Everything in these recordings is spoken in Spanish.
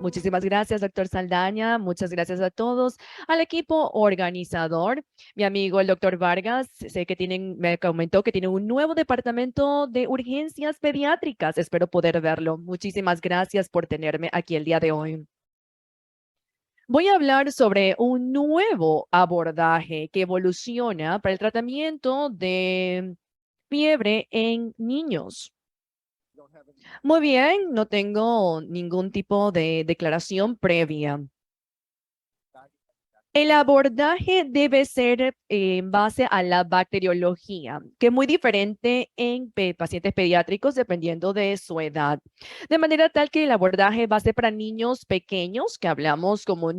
Muchísimas gracias, doctor Saldaña. Muchas gracias a todos, al equipo organizador. Mi amigo, el doctor Vargas, sé que me comentó que tiene un nuevo departamento de urgencias pediátricas. Espero poder verlo. Muchísimas gracias por tenerme aquí el día de hoy. Voy a hablar sobre un nuevo abordaje que evoluciona para el tratamiento de fiebre en niños. Muy bien, no tengo ningún tipo de declaración previa. El abordaje debe ser en base a la bacteriología, que es muy diferente en pacientes pediátricos dependiendo de su edad. De manera tal que el abordaje va a ser para niños pequeños, que hablamos como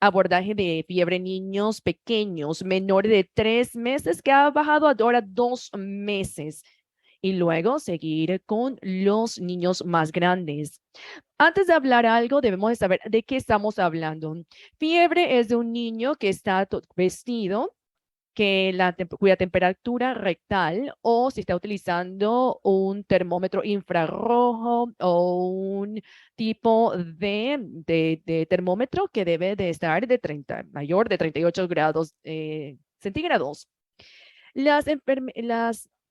abordaje de fiebre en niños pequeños, menores de 3 meses, que ha bajado ahora 2 meses. Y luego seguir con los niños más grandes. Antes de hablar algo, debemos de saber de qué estamos hablando. Fiebre es de un niño que está vestido, cuya temperatura rectal o si está utilizando un termómetro infrarrojo o un tipo de termómetro que debe de estar de 30, mayor de 38 grados centígrados. Las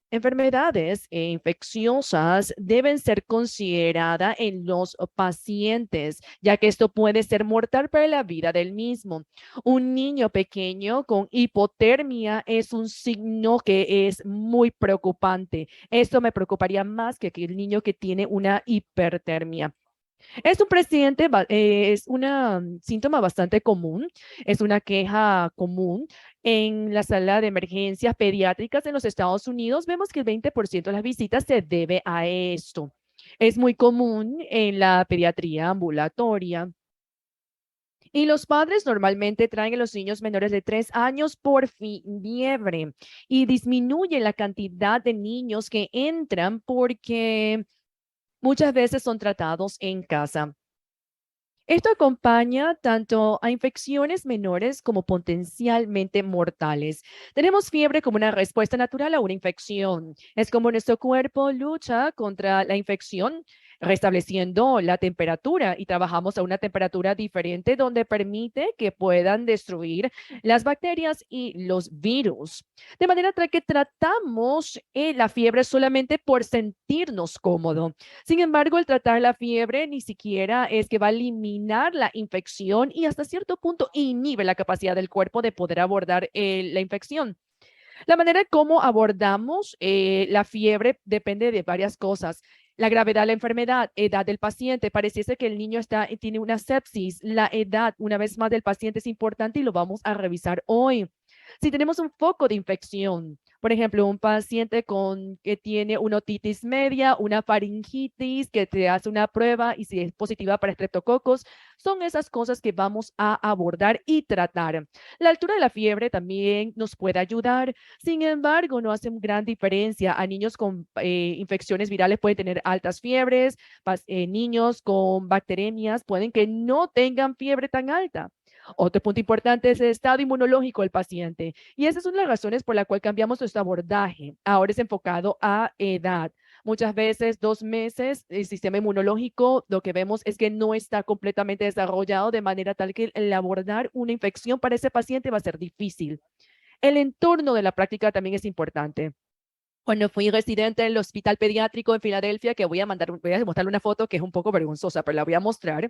enfermedades infecciosas deben ser consideradas en los pacientes, ya que esto puede ser mortal para la vida del mismo. Un niño pequeño con hipotermia es un signo que es muy preocupante. Esto me preocuparía más que el niño que tiene una hipertermia. Es un presidente, es un síntoma bastante común, es una queja común en la sala de emergencias pediátricas en los Estados Unidos. Vemos que el 20% de las visitas se debe a esto. Es muy común en la pediatría ambulatoria. Y los padres normalmente traen a los niños menores de 3 años por fiebre y disminuye la cantidad de niños que entran porque muchas veces son tratados en casa. Esto acompaña tanto a infecciones menores como potencialmente mortales. Tenemos fiebre como una respuesta natural a una infección. Es como nuestro cuerpo lucha contra la infección, restableciendo la temperatura y trabajamos a una temperatura diferente donde permite que puedan destruir las bacterias y los virus. De manera tal que tratamos la fiebre solamente por sentirnos cómodos. Sin embargo, el tratar la fiebre ni siquiera es que va a eliminar la infección y hasta cierto punto inhibe la capacidad del cuerpo de poder abordar la infección. La manera como abordamos la fiebre depende de varias cosas. La gravedad de la enfermedad, edad del paciente. Pareciese que el niño tiene una sepsis. La edad, una vez más, del paciente es importante y lo vamos a revisar hoy. Si tenemos un foco de infección, por ejemplo, un paciente que tiene una otitis media, una faringitis, que te hace una prueba y si es positiva para estreptococos, son esas cosas que vamos a abordar y tratar. La altura de la fiebre también nos puede ayudar. Sin embargo, no hace gran diferencia. A niños con infecciones virales pueden tener altas fiebres, niños con bacteriemias pueden que no tengan fiebre tan alta. Otro punto importante es el estado inmunológico del paciente. Y esa es una de las razones por la cual cambiamos nuestro abordaje. Ahora es enfocado a edad. Muchas veces, 2 meses, el sistema inmunológico, lo que vemos es que no está completamente desarrollado de manera tal que el abordar una infección para ese paciente va a ser difícil. El entorno de la práctica también es importante. Cuando fui residente del Hospital Pediátrico en Filadelfia, que voy a mostrarle una foto que es un poco vergonzosa, pero la voy a mostrar.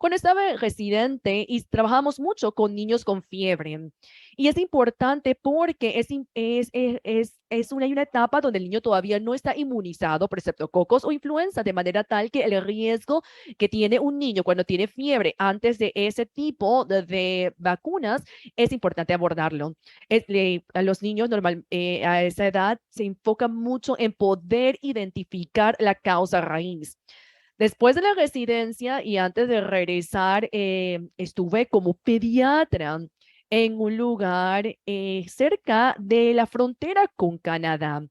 Cuando estaba residente y trabajamos mucho con niños con fiebre. Y es importante porque hay una etapa donde el niño todavía no está inmunizado por estreptococos o influenza, de manera tal que el riesgo que tiene un niño cuando tiene fiebre antes de ese tipo de vacunas es importante abordarlo. A los niños a esa edad se enfoca mucho en poder identificar la causa raíz. Después de la residencia y antes de regresar, estuve como pediatra en un lugar cerca de la frontera con Canadá.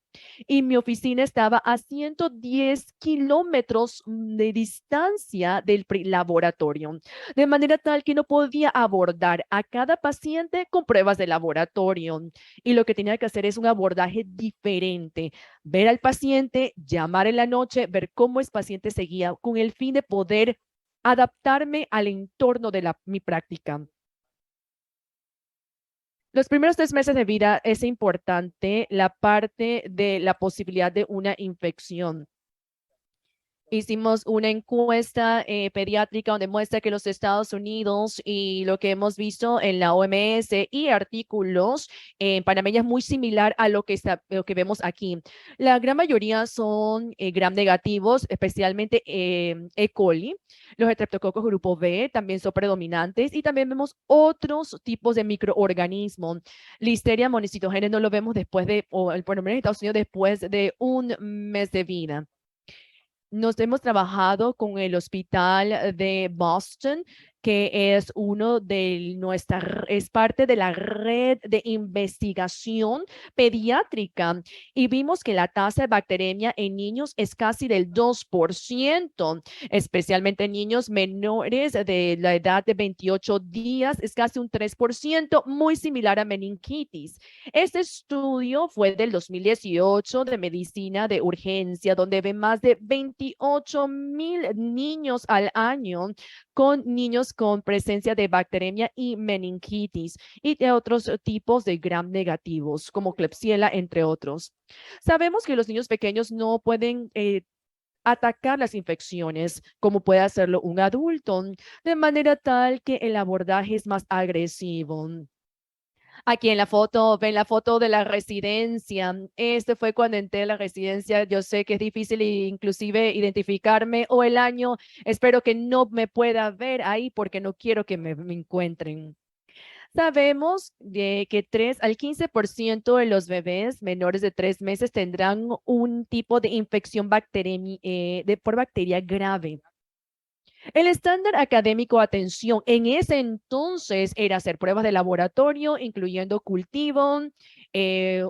Y mi oficina estaba a 110 kilómetros de distancia del laboratorio, de manera tal que no podía abordar a cada paciente con pruebas de laboratorio. Y lo que tenía que hacer es un abordaje diferente, ver al paciente, llamar en la noche, ver cómo el paciente seguía con el fin de poder adaptarme al entorno de mi práctica. Los primeros 3 meses de vida es importante la parte de la posibilidad de una infección. Hicimos una encuesta pediátrica donde muestra que los Estados Unidos y lo que hemos visto en la OMS y artículos en panameña es muy similar a lo que vemos aquí. La gran mayoría son gram negativos, especialmente E. coli. Los estreptococos grupo B también son predominantes y también vemos otros tipos de microorganismos. Listeria monocytogenes no lo vemos después de, o por lo menos en Estados Unidos después de un mes de vida. Nos hemos trabajado con el Hospital de Boston, que es es parte de la red de investigación pediátrica y vimos que la tasa de bacteremia en niños es casi del 2%, especialmente en niños menores de la edad de 28 días, es casi un 3%, muy similar a meningitis. Este estudio fue del 2018 de medicina de urgencia, donde ven más de 28,000 niños al año con niños con presencia de bacteremia y meningitis y de otros tipos de gram negativos, como Klebsiella, entre otros. Sabemos que los niños pequeños no pueden atacar las infecciones como puede hacerlo un adulto, de manera tal que el abordaje es más agresivo. Aquí en la foto, ven la foto de la residencia. Este fue cuando entré a la residencia. Yo sé que es difícil inclusive identificarme o el año. Espero que no me pueda ver ahí porque no quiero que me encuentren. Sabemos de que 3 al 15% de los bebés menores de 3 meses tendrán un tipo de infección por bacteria grave. El estándar académico, atención, en ese entonces era hacer pruebas de laboratorio, incluyendo cultivo,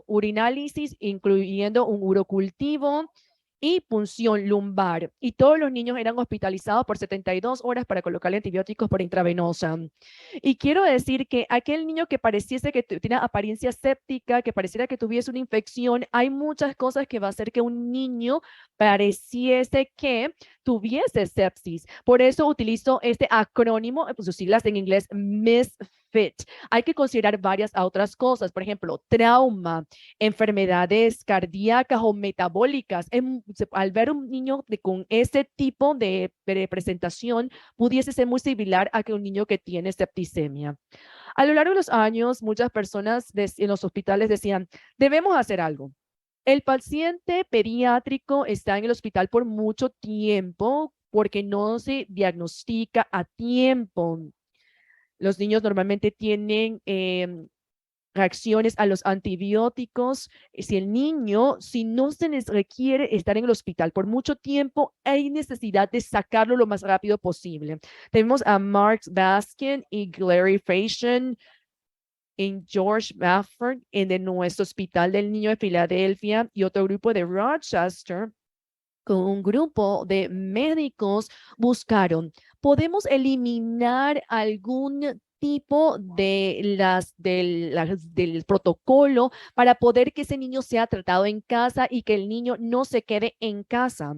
urinálisis, incluyendo un urocultivo y punción lumbar. Y todos los niños eran hospitalizados por 72 horas para colocarle antibióticos por intravenosa. Y quiero decir que aquel niño que pareciese que tiene apariencia séptica, que pareciera que tuviese una infección, hay muchas cosas que va a hacer que un niño pareciese que tuviese sepsis. Por eso utilizo este acrónimo, sus siglas en inglés, MISFIT. Hay que considerar varias otras cosas, por ejemplo, trauma, enfermedades cardíacas o metabólicas. Al ver un niño con ese tipo de presentación, pudiese ser muy similar a que un niño que tiene septicemia. A lo largo de los años, muchas personas en los hospitales decían, debemos hacer algo. El paciente pediátrico está en el hospital por mucho tiempo porque no se diagnostica a tiempo. Los niños normalmente tienen reacciones a los antibióticos. Si no se les requiere estar en el hospital por mucho tiempo, hay necesidad de sacarlo lo más rápido posible. Tenemos a Mark Baskin y Larry Fashion en George Bafford, nuestro Hospital del Niño de Filadelfia y otro grupo de Rochester, con un grupo de médicos buscaron, ¿podemos eliminar algún tipo del protocolo para poder que ese niño sea tratado en casa y que el niño no se quede en casa?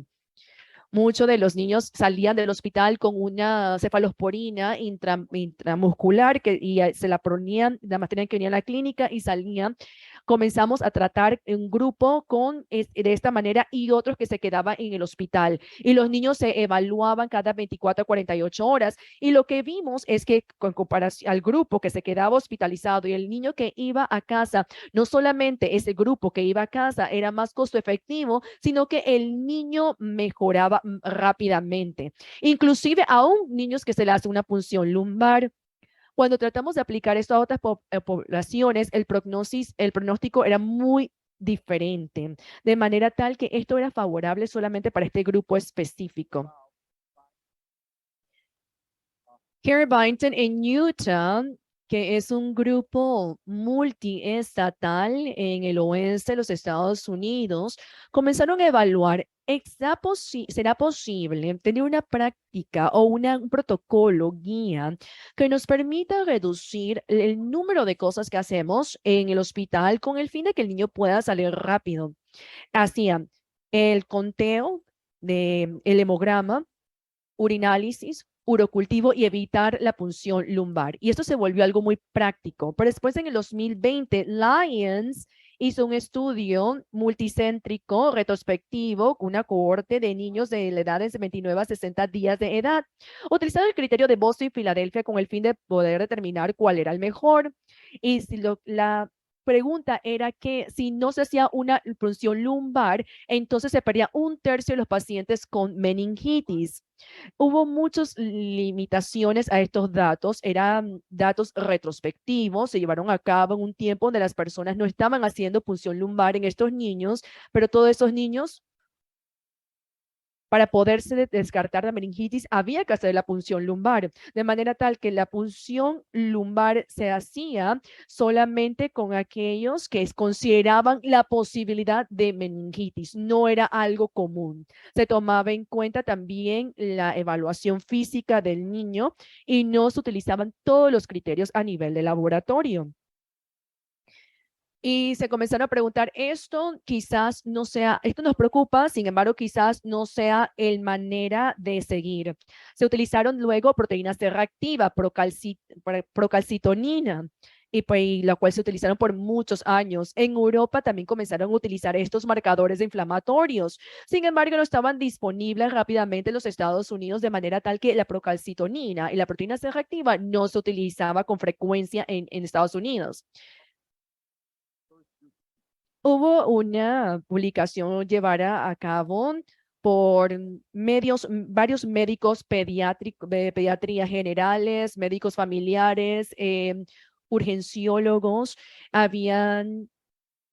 Muchos de los niños salían del hospital con una cefalosporina intramuscular y se la ponían, nada más tenían que venir a la clínica y salían. Comenzamos a tratar un grupo de esta manera y otros que se quedaban en el hospital. Y los niños se evaluaban cada 24 a 48 horas. Y lo que vimos es que con comparación al grupo que se quedaba hospitalizado y el niño que iba a casa, no solamente ese grupo que iba a casa era más costo efectivo, sino que el niño mejoraba rápidamente. Inclusive aún niños que se le hace una punción lumbar. Cuando tratamos de aplicar esto a otras poblaciones, el pronóstico era muy diferente, de manera tal que esto era favorable solamente para este grupo específico. Kerry Byington en Utah, que es un grupo multiestatal en el oeste de los Estados Unidos, comenzaron a evaluar, ¿será posible tener una práctica o un protocolo guía que nos permita reducir el número de cosas que hacemos en el hospital con el fin de que el niño pueda salir rápido? Hacían el conteo del hemograma, urinálisis, urocultivo y evitar la punción lumbar. Y esto se volvió algo muy práctico. Pero después, en el 2020, Lyons hizo un estudio multicéntrico retrospectivo con una cohorte de niños de la edad de 29 a 60 días de edad, utilizando el criterio de Boston y Filadelfia con el fin de poder determinar cuál era el mejor. Y si la pregunta era que si no se hacía una punción lumbar, entonces se perdía un tercio de los pacientes con meningitis. Hubo muchas limitaciones a estos datos, eran datos retrospectivos, se llevaron a cabo en un tiempo donde las personas no estaban haciendo punción lumbar en estos niños, pero todos esos niños, para poderse descartar la meningitis, había que hacer la punción lumbar, de manera tal que la punción lumbar se hacía solamente con aquellos que consideraban la posibilidad de meningitis, no era algo común. Se tomaba en cuenta también la evaluación física del niño y no se utilizaban todos los criterios a nivel de laboratorio. Y se comenzaron a preguntar, esto quizás no sea, esto nos preocupa, sin embargo, quizás no sea el manera de seguir. Se utilizaron luego proteínas C reactiva, procalcitonina, y pues, la cual se utilizaron por muchos años. En Europa también comenzaron a utilizar estos marcadores inflamatorios. Sin embargo, no estaban disponibles rápidamente en los Estados Unidos, de manera tal que la procalcitonina y la proteína C reactiva no se utilizaba con frecuencia en Estados Unidos. Hubo una publicación llevada a cabo por varios médicos pediátricos, de pediatría generales, médicos familiares, urgenciólogos. Habían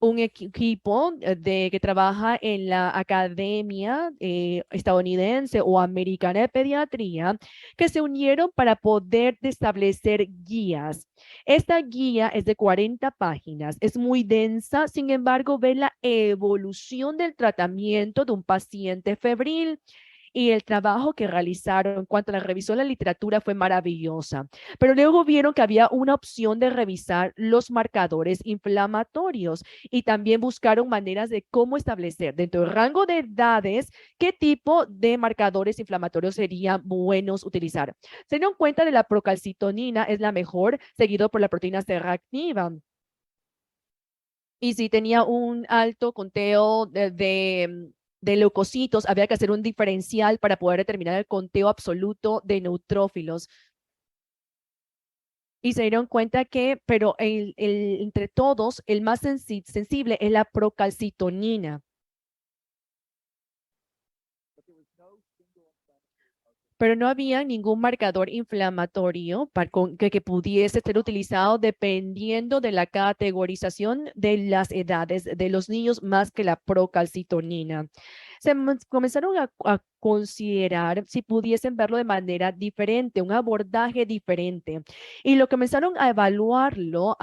un equipo que trabaja en la Academia Estadounidense o Americana de Pediatría, que se unieron para poder establecer guías. Esta guía es de 40 páginas, es muy densa, sin embargo, ve la evolución del tratamiento de un paciente febril, y el trabajo que realizaron en cuanto a la revisión de la literatura fue maravillosa. Pero luego vieron que había una opción de revisar los marcadores inflamatorios, y también buscaron maneras de cómo establecer dentro del rango de edades qué tipo de marcadores inflamatorios serían buenos utilizar. Se dieron cuenta de la procalcitonina es la mejor, seguido por la proteína C reactiva. Y si tenía un alto conteo de leucocitos, había que hacer un diferencial para poder determinar el conteo absoluto de neutrófilos. Y se dieron cuenta que, pero entre todos, el más sensible es la procalcitonina. Pero no había ningún marcador inflamatorio que pudiese ser utilizado dependiendo de la categorización de las edades de los niños, más que la procalcitonina. Comenzaron a considerar si pudiesen verlo de manera diferente, un abordaje diferente. Y lo comenzaron a evaluarlo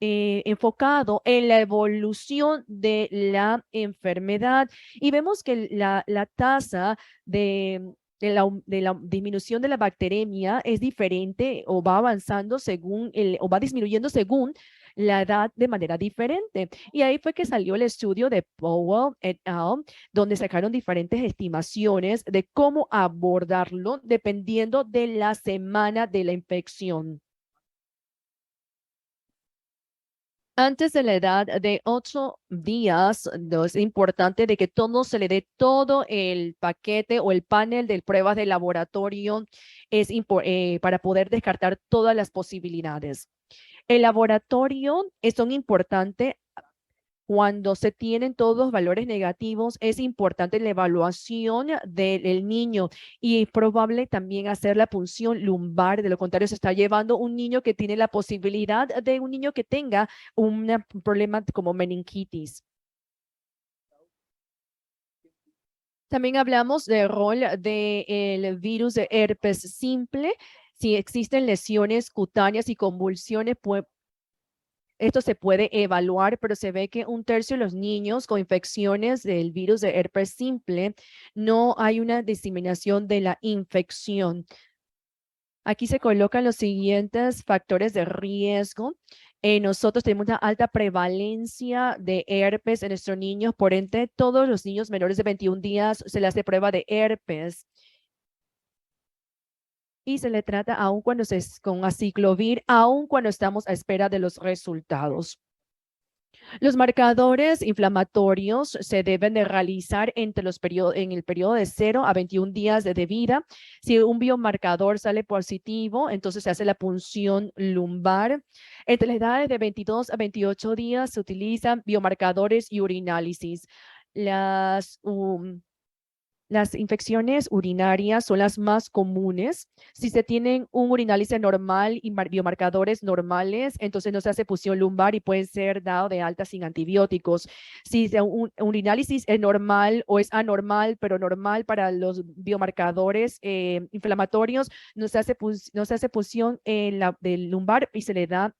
enfocado en la evolución de la enfermedad. Y vemos que la tasa de la disminución de la bacteremia es diferente, o va avanzando o va disminuyendo según la edad, de manera diferente. Y ahí fue que salió el estudio de Powell et al, donde sacaron diferentes estimaciones de cómo abordarlo dependiendo de la semana de la infección. Antes de la edad de 8 días, es importante de que todo se le dé todo el paquete o el panel de pruebas de laboratorio para poder descartar todas las posibilidades. El laboratorio son importante. Cuando se tienen todos los valores negativos, es importante la evaluación del niño, y es probable también hacer la punción lumbar. De lo contrario, se está llevando un niño que tiene la posibilidad de un niño que tenga un problema como meningitis. También hablamos del rol del virus de herpes simple. Si existen lesiones cutáneas y convulsiones, esto se puede evaluar, pero se ve que un tercio de los niños con infecciones del virus de herpes simple no hay una diseminación de la infección. Aquí se colocan los siguientes factores de riesgo. Nosotros tenemos una alta prevalencia de herpes en nuestros niños, por ende, todos los niños menores de 21 días se les hace prueba de herpes. y se le trata aún cuando con aciclovir, aún cuando estamos a espera de los resultados. Los marcadores inflamatorios se deben de realizar en el periodo de 0 a 21 días de vida. Si un biomarcador sale positivo, entonces se hace la punción lumbar. Entre las edades de 22 a 28 días se utilizan biomarcadores y urinálisis. Las infecciones urinarias son las más comunes. Si se tienen un urinálisis normal y biomarcadores normales, entonces no se hace punción lumbar y puede ser dado de alta sin antibióticos. Si un urinálisis es normal o es anormal, pero normal para los biomarcadores inflamatorios, no se hace punción en del lumbar y se le da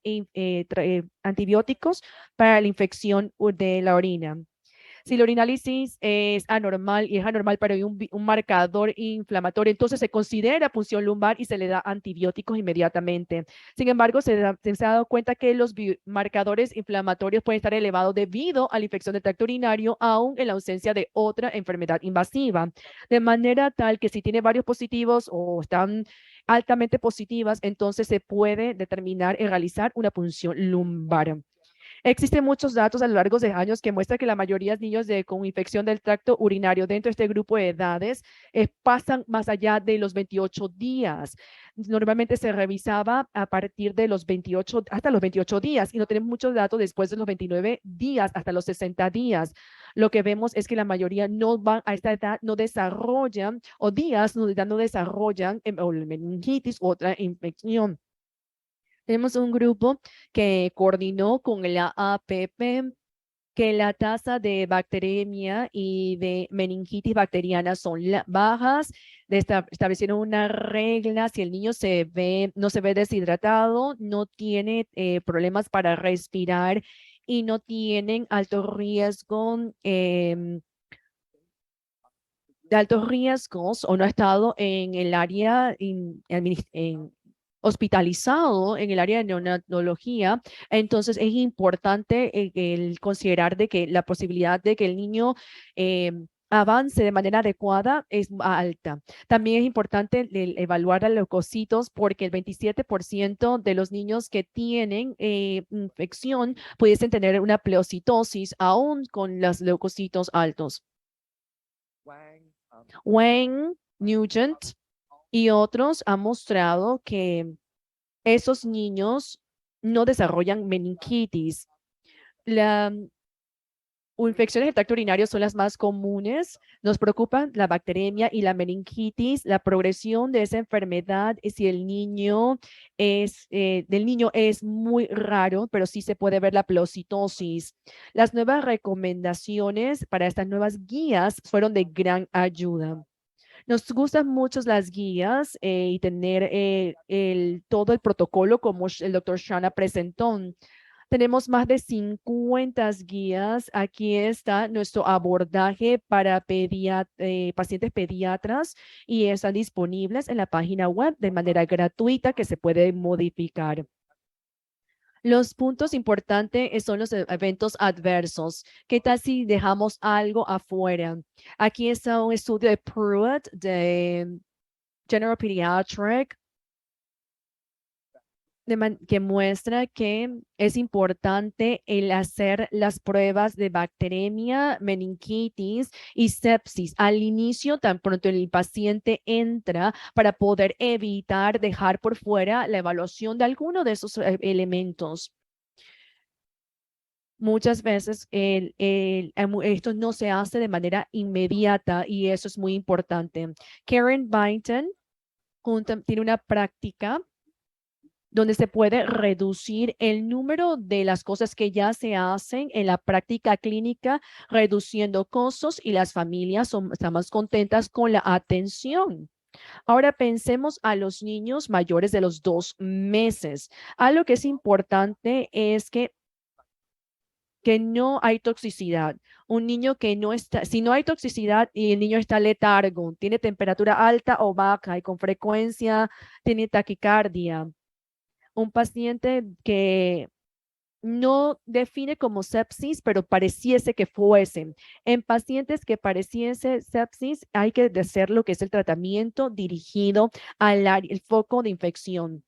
antibióticos para la infección de la orina. Si la urinálisis es anormal y es anormal, pero hay un marcador inflamatorio, entonces se considera punción lumbar y se le da antibióticos inmediatamente. Sin embargo, se ha dado cuenta que los marcadores inflamatorios pueden estar elevados debido a la infección del tracto urinario, aún en la ausencia de otra enfermedad invasiva. De manera tal que si tiene varios positivos o están altamente positivas, entonces se puede determinar y realizar una punción lumbar. Existen muchos datos a lo largo de años que muestran que la mayoría de niños con infección del tracto urinario dentro de este grupo de edades pasan más allá de los 28 días. Normalmente se revisaba a partir de los 28, hasta los 28 días y no tenemos muchos datos después de los 29 días hasta los 60 días. Lo que vemos es que la mayoría no van a esta edad, no desarrollan o días no desarrollan meningitis u otra infección. Tenemos un grupo que coordinó con la APP que la tasa de bacteremia y de meningitis bacteriana son bajas. Establecieron una regla, si el niño no se ve deshidratado, no tiene problemas para respirar y no tienen alto riesgo de altos riesgos o no ha estado en el área hospitalizado en el área de neonatología, entonces es importante el considerar de que la posibilidad de que el niño avance de manera adecuada es alta. También es importante evaluar a leucocitos porque el 27% de los niños que tienen infección pudiesen tener una pleocitosis aún con los leucocitos altos. Wayne Nugent y otros han mostrado que esos niños no desarrollan meningitis. Las infecciones del tracto urinario son las más comunes. Nos preocupan la bacteremia y la meningitis, la progresión de esa enfermedad. Si el niño del niño es muy raro, pero sí se puede ver la pleocitosis. Las nuevas recomendaciones para estas nuevas guías fueron de gran ayuda. Nos gustan mucho las guías y tener todo el protocolo como el doctor Shana presentó. Tenemos más de 50 guías. Aquí está nuestro abordaje para pacientes pediatras y están disponibles en la página web de manera gratuita que se puede modificar. Los puntos importantes son los eventos adversos. ¿Qué tal si dejamos algo afuera? Aquí está un estudio de Pruitt de General Pediatric que muestra que es importante el hacer las pruebas de bacteremia, meningitis y sepsis al inicio, tan pronto el paciente entra, para poder evitar dejar por fuera la evaluación de alguno de esos elementos. Muchas veces esto no se hace de manera inmediata y eso es muy importante. Karen Byington tiene una práctica donde se puede reducir el número de las cosas que ya se hacen en la práctica clínica, reduciendo costos y las familias están más contentas con la atención. Ahora pensemos a los niños mayores de los 2 meses. Algo que es importante es que no hay toxicidad. Un niño que no está, si no hay toxicidad y el niño está letargo, tiene temperatura alta o baja y con frecuencia tiene taquicardia. Un paciente que no define como sepsis, pero pareciese que fuese. En pacientes que pareciese sepsis, hay que hacer lo que es el tratamiento dirigido al el foco de infección.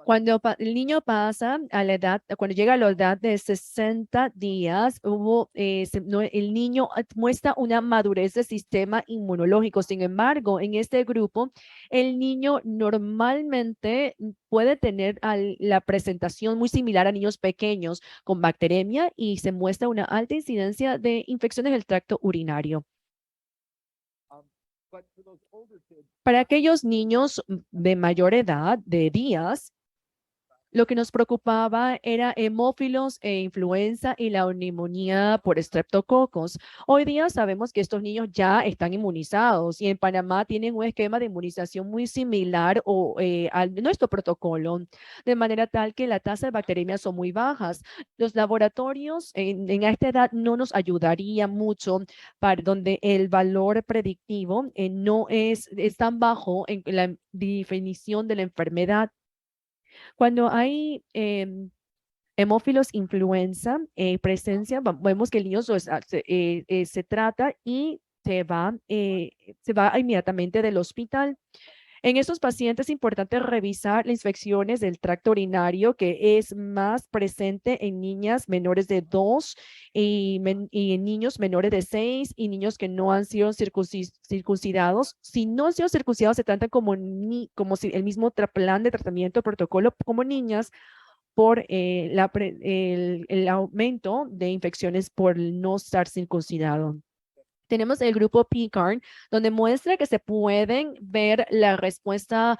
Cuando el niño pasa a la edad, cuando llega a la edad de 60 días, el niño muestra una madurez del sistema inmunológico. Sin embargo, en este grupo, el niño normalmente puede tener la presentación muy similar a niños pequeños con bacteremia y se muestra una alta incidencia de infecciones del tracto urinario. Para aquellos niños de mayor edad, de días, lo que nos preocupaba era hemófilos e influenza y la neumonía por estreptococos. Hoy día sabemos que estos niños ya están inmunizados y en Panamá tienen un esquema de inmunización muy similar al nuestro protocolo, de manera tal que la tasa de bacteremia son muy bajas. Los laboratorios en esta edad no nos ayudaría mucho para donde el valor predictivo no es tan bajo en la definición de la enfermedad. Cuando hay hemófilos influenza, presencia, vemos que el niño se trata y se va inmediatamente del hospital. En estos pacientes es importante revisar las infecciones del tracto urinario, que es más presente en niñas menores de 2 y en niños menores de 6 y niños que no han sido circuncidados. Si no han sido circuncidados, se tratan como si el mismo plan de tratamiento, protocolo, como niñas por el aumento de infecciones por no estar circuncidado. Tenemos el grupo PCARN, donde muestra que se pueden ver la respuesta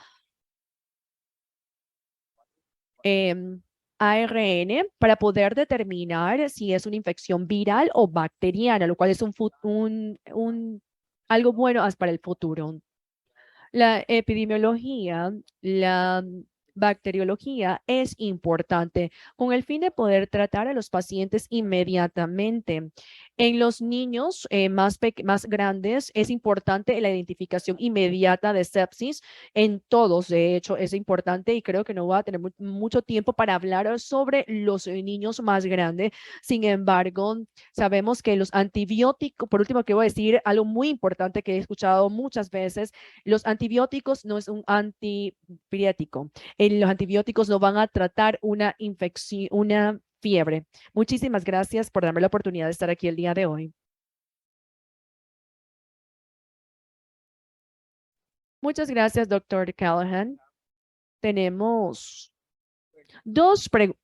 ARN para poder determinar si es una infección viral o bacteriana, lo cual es algo bueno para el futuro. La epidemiología, la bacteriología es importante con el fin de poder tratar a los pacientes inmediatamente. En los niños más grandes es importante la identificación inmediata de sepsis. En todos, de hecho, es importante y creo que no voy a tener mucho tiempo para hablar sobre los niños más grandes. Sin embargo, sabemos que los antibióticos, por último, que voy a decir algo muy importante que he escuchado muchas veces, los antibióticos no es un antipirético. Los antibióticos no van a tratar una infección, una fiebre. Muchísimas gracias por darme la oportunidad de estar aquí el día de hoy. Muchas gracias, doctor Callahan. Tenemos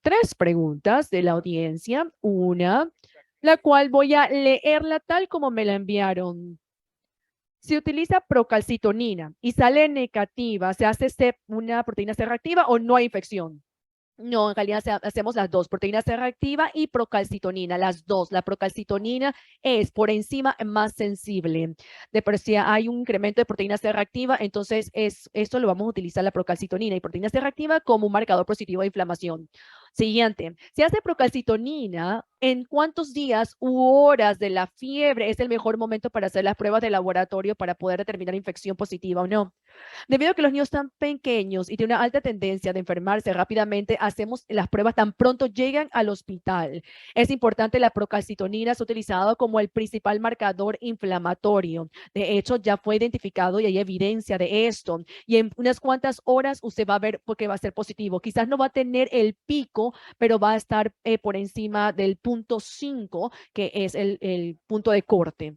tres preguntas de la audiencia. Una, la cual voy a leerla tal como me la enviaron. Si utiliza procalcitonina y sale negativa, ¿se hace una proteína C reactiva o no hay infección? No, en realidad hacemos las dos, proteína C reactiva y procalcitonina, las dos. La procalcitonina es por encima más sensible. De por si hay un incremento de proteína C reactiva, entonces esto lo vamos a utilizar la procalcitonina y proteína C reactiva como un marcador positivo de inflamación. Siguiente, si hace procalcitonina, ¿en cuántos días u horas de la fiebre es el mejor momento para hacer las pruebas de laboratorio para poder determinar infección positiva o no? Debido a que los niños están pequeños y tienen una alta tendencia de enfermarse rápidamente, hacemos las pruebas tan pronto llegan al hospital. Es importante, la procalcitonina es utilizado como el principal marcador inflamatorio. De hecho, ya fue identificado y hay evidencia de esto. Y en unas cuantas horas usted va a ver porque va a ser positivo. Quizás no va a tener el pico, pero va a estar por encima del punto 5, que es el punto de corte.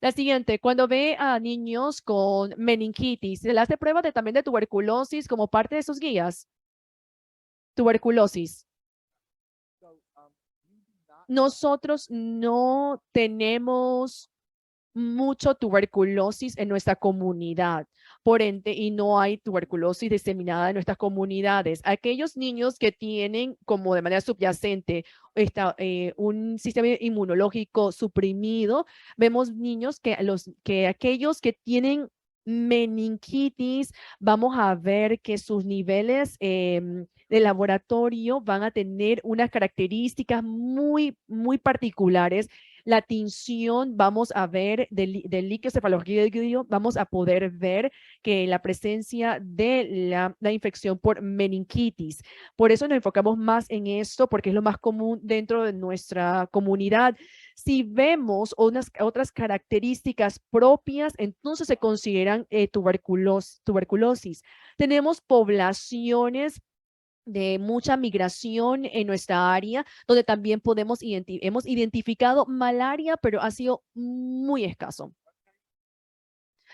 La siguiente, cuando ve a niños con meningitis, ¿se le hace prueba también de tuberculosis como parte de sus guías? Tuberculosis. Nosotros no tenemos mucho tuberculosis en nuestra comunidad, por ende, y no hay tuberculosis diseminada en nuestras comunidades. Aquellos niños que tienen como de manera subyacente un sistema inmunológico suprimido, vemos niños que aquellos que tienen meningitis, vamos a ver que sus niveles de laboratorio van a tener unas características muy, muy particulares. la tinción, vamos a ver del líquido cefalorraquídeo, vamos a poder ver que la presencia de la infección por meningitis. Por eso nos enfocamos más en esto, porque es lo más común dentro de nuestra comunidad. Si vemos otras características propias, entonces se consideran tuberculosis. Tenemos poblaciones de mucha migración en nuestra área, donde también hemos identificado malaria, pero ha sido muy escaso.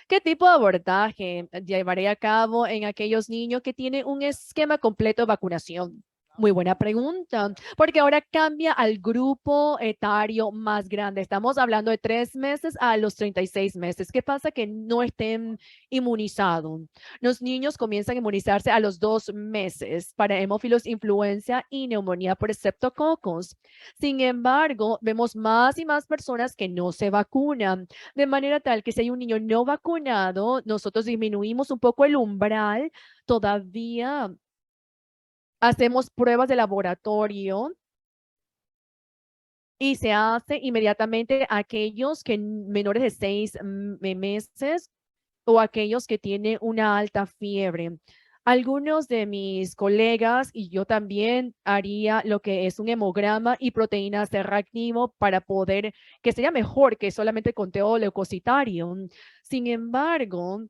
¿Qué tipo de abordaje llevaré a cabo en aquellos niños que tienen un esquema completo de vacunación? Muy buena pregunta, porque ahora cambia al grupo etario más grande. Estamos hablando de 3 meses a los 36 meses. ¿Qué pasa? Que no estén inmunizados. Los niños comienzan a inmunizarse a los 2 meses para hemófilos influenza y neumonía por estreptococos. Sin embargo, vemos más y más personas que no se vacunan, de manera tal que si hay un niño no vacunado, nosotros disminuimos un poco el umbral. Todavía hacemos pruebas de laboratorio y se hace inmediatamente a aquellos que menores de 6 meses o aquellos que tienen una alta fiebre. Algunos de mis colegas y yo también haría lo que es un hemograma y proteína C reactivo para poder, que sería mejor que solamente conteo leucocitario. Sin embargo,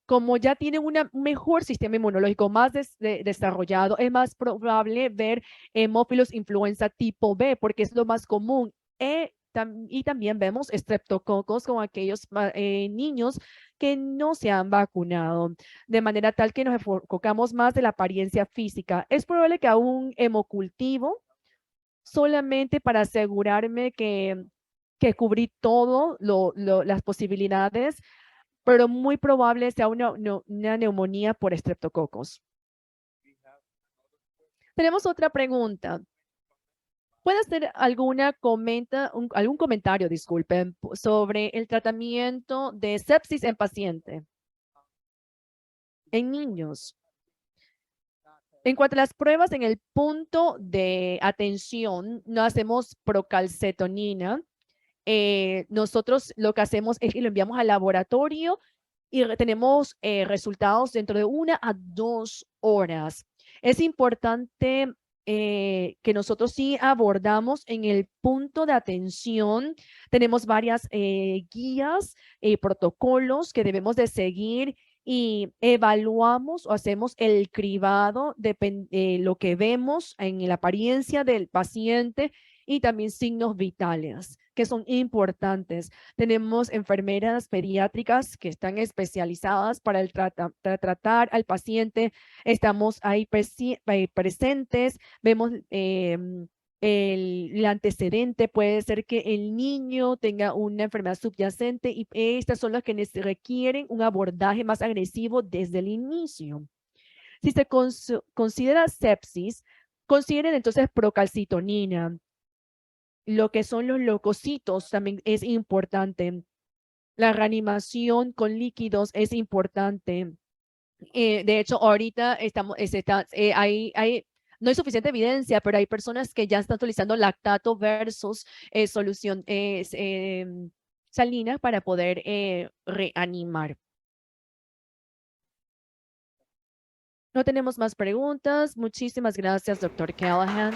como ya tienen un mejor sistema inmunológico más desarrollado, es más probable ver hemófilos influenza tipo B, porque es lo más común. Y también vemos estreptococos con aquellos niños que no se han vacunado, de manera tal que nos enfocamos más de la apariencia física. Es probable que a un hemocultivo solamente para asegurarme que cubrí todo las posibilidades, pero muy probable sea una neumonía por estreptococos. Tenemos otra pregunta. ¿Puede hacer algún comentario, disculpen, sobre el tratamiento de sepsis en paciente, en niños? En cuanto a las pruebas en el punto de atención, no hacemos procalcetonina. Nosotros lo que hacemos es que lo enviamos al laboratorio y tenemos resultados dentro de 1 a 2 horas. Es importante que nosotros sí abordamos en el punto de atención. Tenemos varias guías y protocolos que debemos de seguir y evaluamos o hacemos el cribado de lo que vemos en la apariencia del paciente y también signos vitales que son importantes. Tenemos enfermeras pediátricas que están especializadas para tratar al paciente. Estamos ahí presentes, vemos el antecedente, puede ser que el niño tenga una enfermedad subyacente y estas son las que requieren un abordaje más agresivo desde el inicio. Si se considera sepsis, consideren entonces procalcitonina. Lo que son los leucocitos también es importante. La reanimación con líquidos es importante. De hecho, ahorita no hay suficiente evidencia, pero hay personas que ya están utilizando lactato versus solución salina para poder reanimar. No tenemos más preguntas. Muchísimas gracias, doctor Callahan.